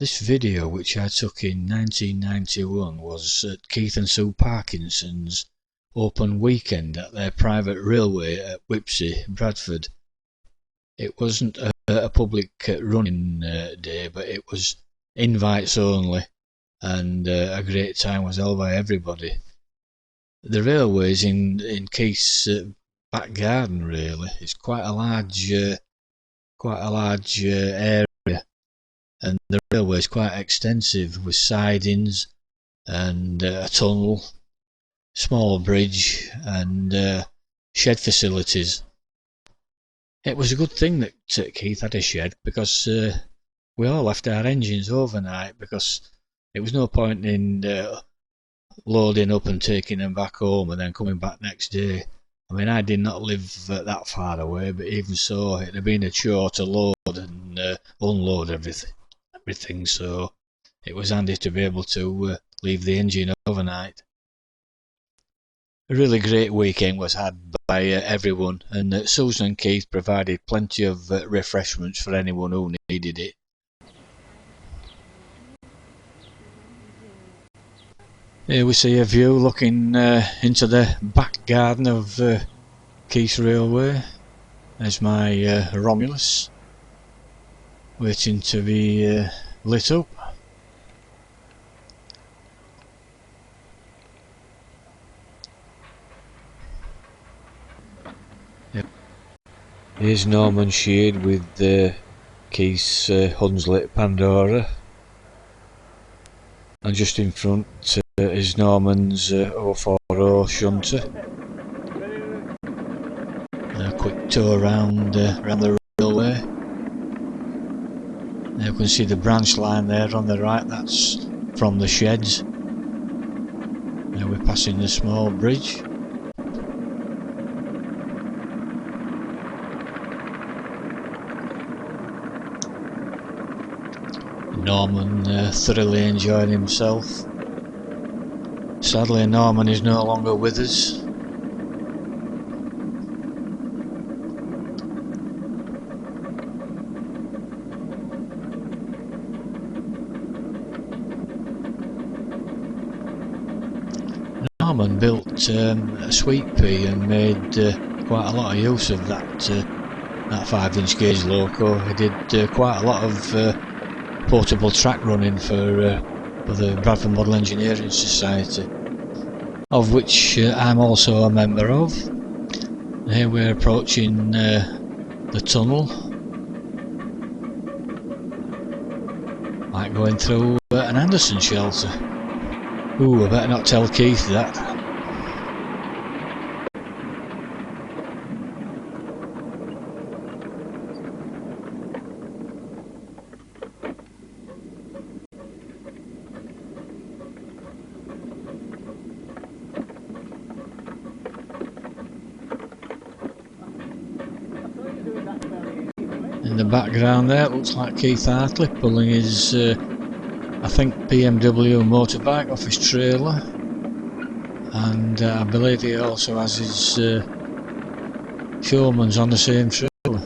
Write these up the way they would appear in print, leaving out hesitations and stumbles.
This video, which I took in 1991, was at Keith and Susan Parkinson's open weekend at their private railway at Wibsey, Bradford. It wasn't a public running day, but it was invites only, and a great time was held by everybody. The railway's in Keith's back garden. Really, it's quite a large area, and the railway is quite extensive with sidings and a tunnel, small bridge, and shed facilities. It was a good thing that Keith had a shed, because we all left our engines overnight, because there was no point in loading up and taking them back home and then coming back next day. I mean, I did not live that far away, but even so, it had been a chore to load and unload everything, so it was handy to be able to leave the engine overnight. A really great weekend was had by everyone, and Susan and Keith provided plenty of refreshments for anyone who needed it. Here we see a view looking into the back garden of Keith Railway. There's my Romulus waiting to be lit up. Here's Norman Shade with Keith's Hunslet Pandora, and just in front is Norman's 040 shunter. A quick tour around the railway. Now you can see the branch line there on the right, that's from the sheds. Now we're passing the small bridge. Norman thoroughly enjoying himself. Sadly, Norman is no longer with us. Norman built a sweet pea and made quite a lot of use of that 5-inch gauge loco. He did quite a lot of portable track running for the Bradford Model Engineering Society, of which I'm also a member of. Here we're approaching the tunnel, like going through an Anderson shelter. Ooh, I better not tell Keith that. In the background there, it looks like Keith Hartley pulling his, I think, BMW motorbike off his trailer, and I believe he also has his Showman's on the same trailer.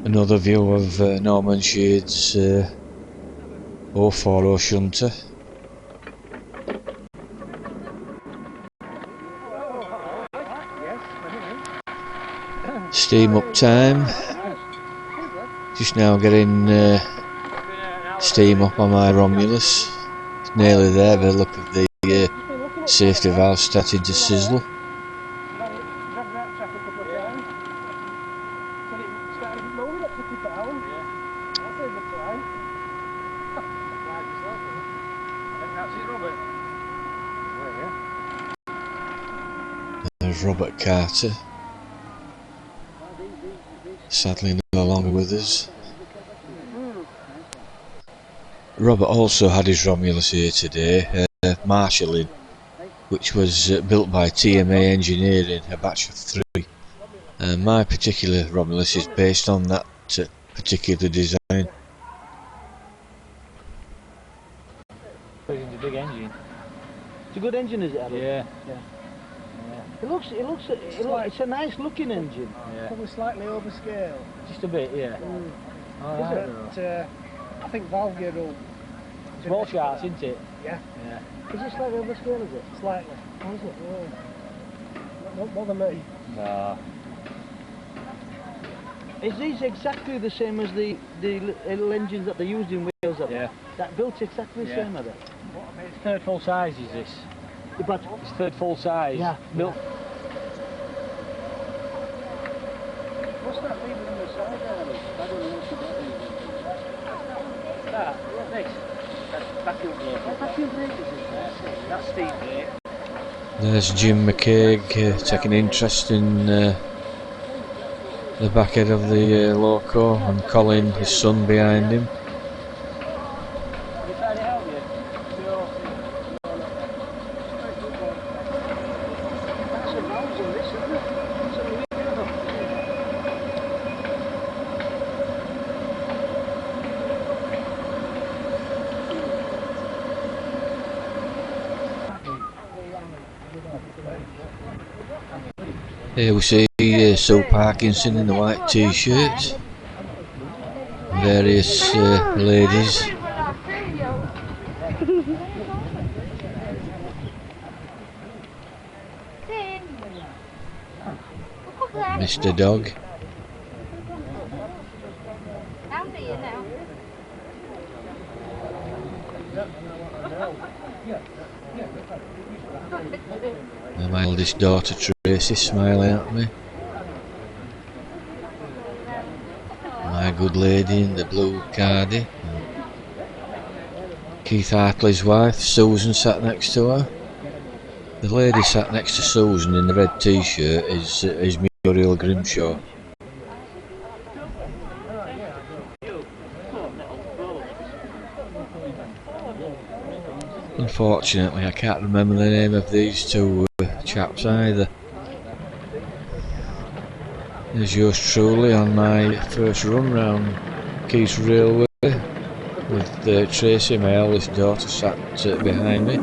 Another view of Norman Shade's 040 shunter. Steam up time. Just now getting steam up on my Romulus. It's nearly there, but look at the safety valve starting to sizzle. There's Robert Carter. Sadly no longer with us. Robert also had his Romulus here today, marshalling, which was built by TMA Engineering, a batch of 3. My particular Romulus is based on that particular design. It's a big engine. It's a good engine, is it, Adam? Yeah. It's a nice looking engine. Yeah. Probably slightly overscale. Just a bit, yeah. Is it? I think valve gear will... Small charts, isn't it? Yeah. Is it slightly over scale, is it? Slightly. Oh, is it? Yeah. Not more than me. No. Is these exactly the same as the little engines that they used in Wales? Yeah. That built exactly the same, are they? It's third full size, is this? But it's third full size. Yeah. Built. What's that lever on the side there? I don't know what's that. What's next? That's vacuum brake. That's vacuum brake, is it? That's steam brake. There's Jim McCaig taking interest in the back end of the loco, and Colin, his son, behind him. Here we see Sue Parkinson in the white t-shirt, various ladies. Mr. Dog. And my eldest daughter Tracy smiling at me. My good lady in the blue cardie. Keith Hartley's wife Susan sat next to her. The lady sat next to Susan in the red t-shirt is Muriel Grimshaw. Unfortunately, I can't remember the name of these two chaps either. There's yours truly on my first run round Keith Railway with Tracy, my eldest daughter, sat behind me.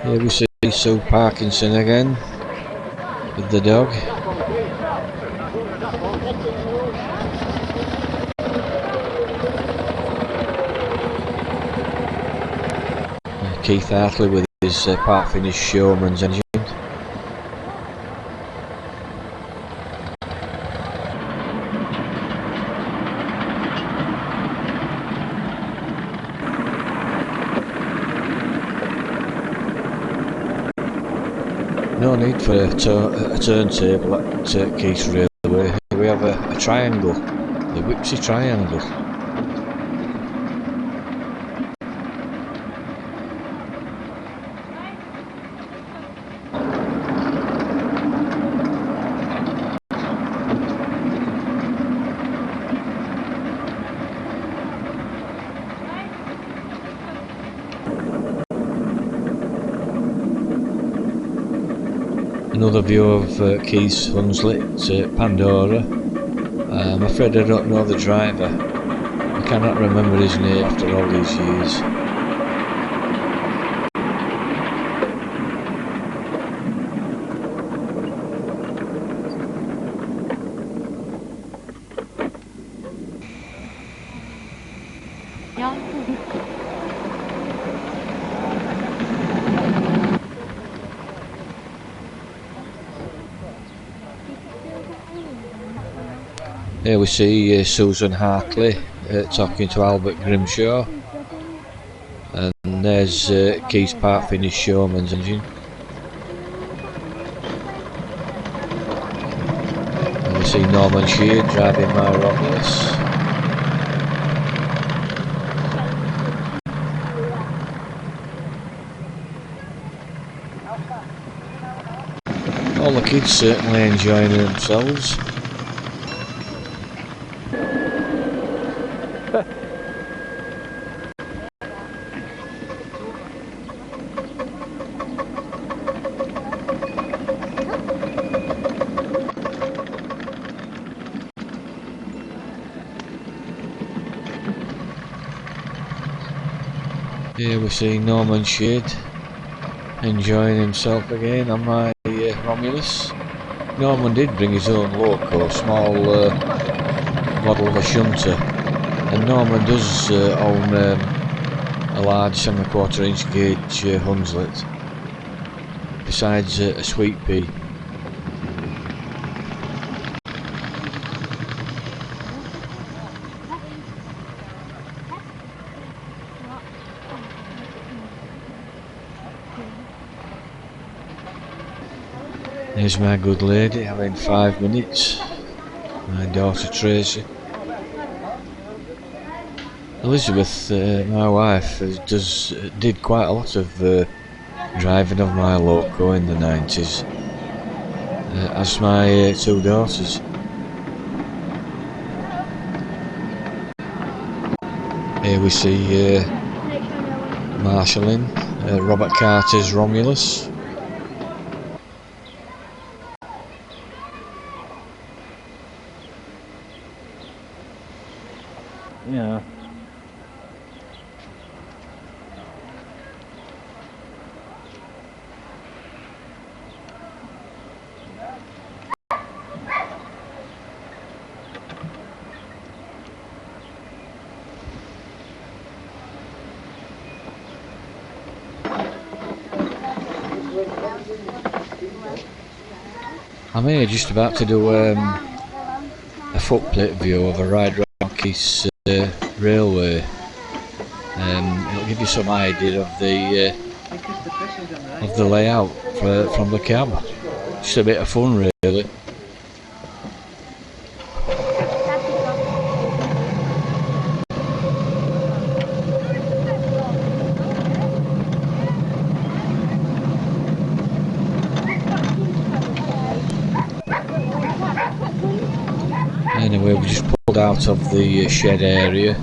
Here we see Sue Parkinson again with the dog. Keith Hartley with his part finished showman's engine. No need for a turntable at Keith Railway. We have a triangle, the Wibsey triangle. Another view of Keith's Hunslet at Pandora. I'm afraid I don't know the driver. cannot remember his name after all these years. Here we see Susan Hartley talking to Albert Grimshaw, and there's Keith Park in his showman's engine. And we see Norman Sheard driving my Romulus. All the kids certainly enjoying themselves. Here we see Norman Sheard enjoying himself again on my Romulus. Norman did bring his own loco, small model of a shunter, and Norman does own a large 7¼ inch gauge Hunslet, besides a Sweet Pea. Here's my good lady having 5 minutes, my daughter Tracy. Elizabeth, my wife, did quite a lot of driving of my loco in the 90s, as my 2 daughters. Here we see marshalling Robert Carter's Romulus. Yeah. I'm here just about to do a footplate view of a ride round Wibsey Railway. It'll give you some idea of the layout from the cab. Just a bit of fun, really. Anyway, we just pulled out of the shed area,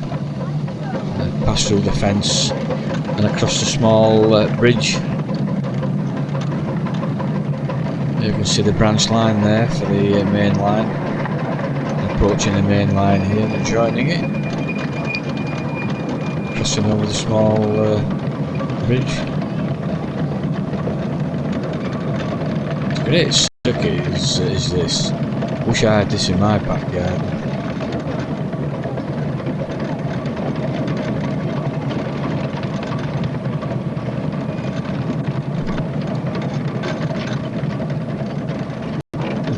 passed through the fence and across the small bridge. You can see the branch line there for the main line. Approaching the main line here and joining it. Crossing over the small bridge. It's a great circuit is this. Wish I had this in my backyard.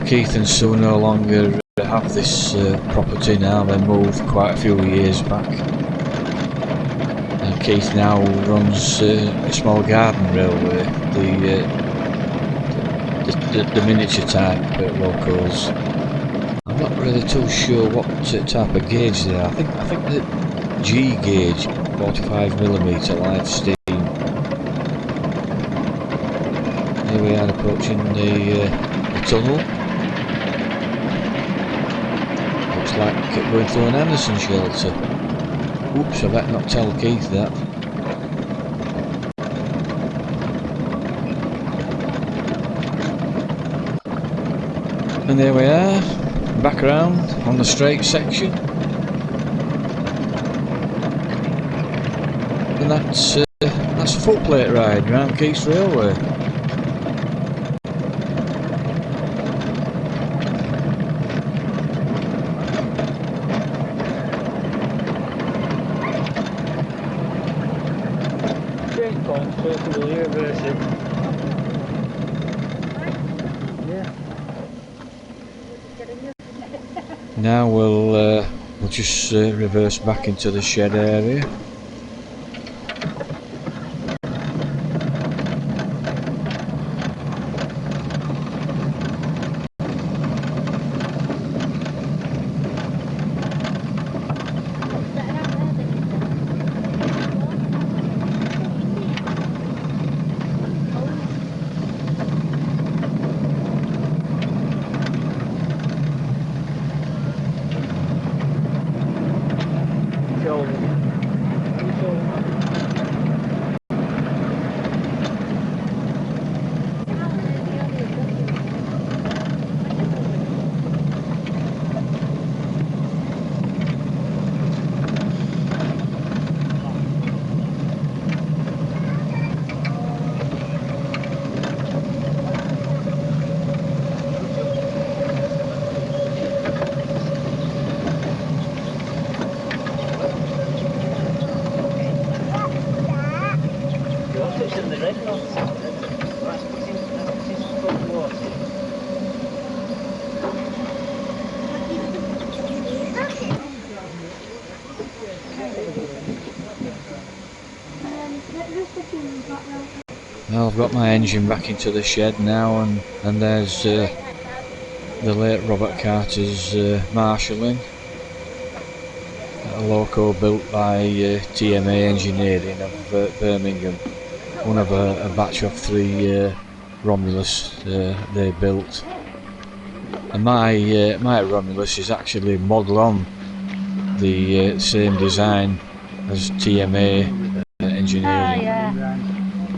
Keith and Sue no longer have this property now. They moved quite a few years back, and Keith now runs a small garden railway, the miniature type locals. I'm not really too sure what type of gauge they are. I think the G gauge, 45mm live steam. Here we are approaching the tunnel. Looks like going through an Anderson shelter. Oops, I better not tell Keith that. And there we are, back around on the straight section. that's a footplate ride round Keith Railway. Change point, circle here, reverse it. Yeah. Now we'll just reverse back into the shed area. Well, I've got my engine back into the shed now, and there's the late Robert Carter's marshalling, a loco built by TMA Engineering of Birmingham, one of a batch of 3 Romulus they built. And my Romulus is actually modelled on the same design as TMA Engineering. Oh, yeah.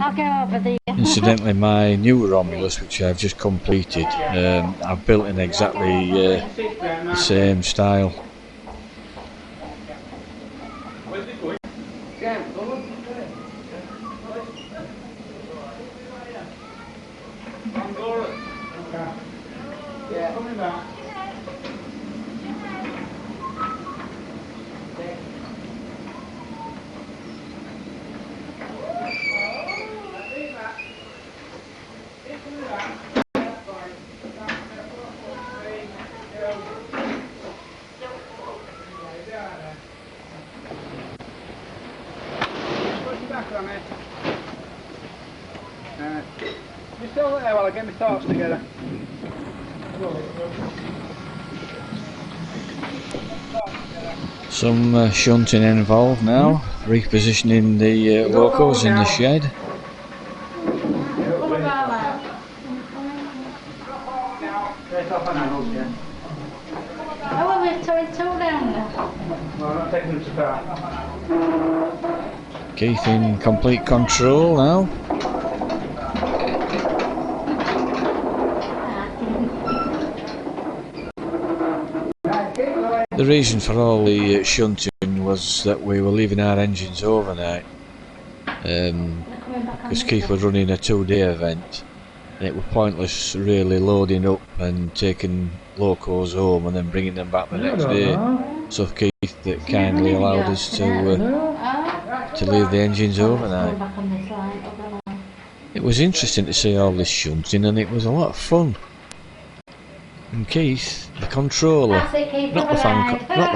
I'll go over there. Incidentally, my new Romulus, which I've just completed, I've built in exactly the same style. You still there while I get my thoughts together? Some shunting involved now, repositioning the locos in the shed. Oh, well, we're towing 2 down there. Well, I'm not taking them to car. Keith in complete control now. The reason for all the shunting was that we were leaving our engines overnight, because Keith was running a 2-day event, and it was pointless really loading up and taking locos home and then bringing them back the next day. So Keith that kindly allowed us to leave the engines overnight. It was interesting to see all this shunting, and it was a lot of fun. And Keith, the controller, not the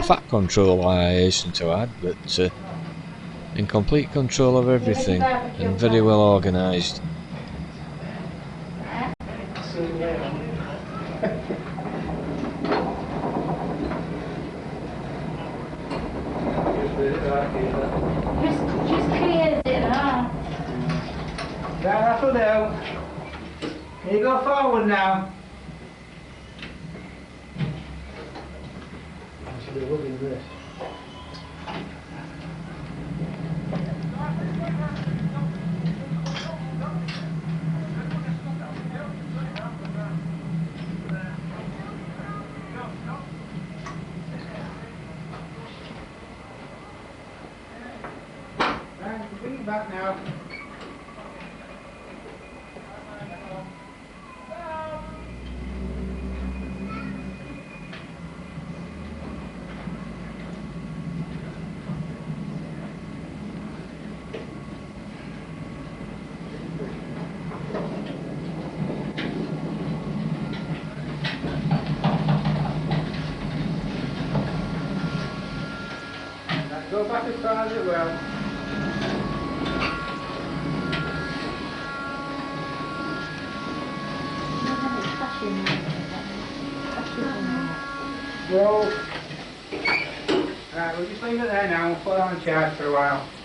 fat controller I hasten to add, but in complete control of everything and very well organised. Just cleared it, huh? That'll do. You go forward now. This. back now. Go back as far as it will. Roll. Right, we'll just leave it there now and we'll put it on charge for a while.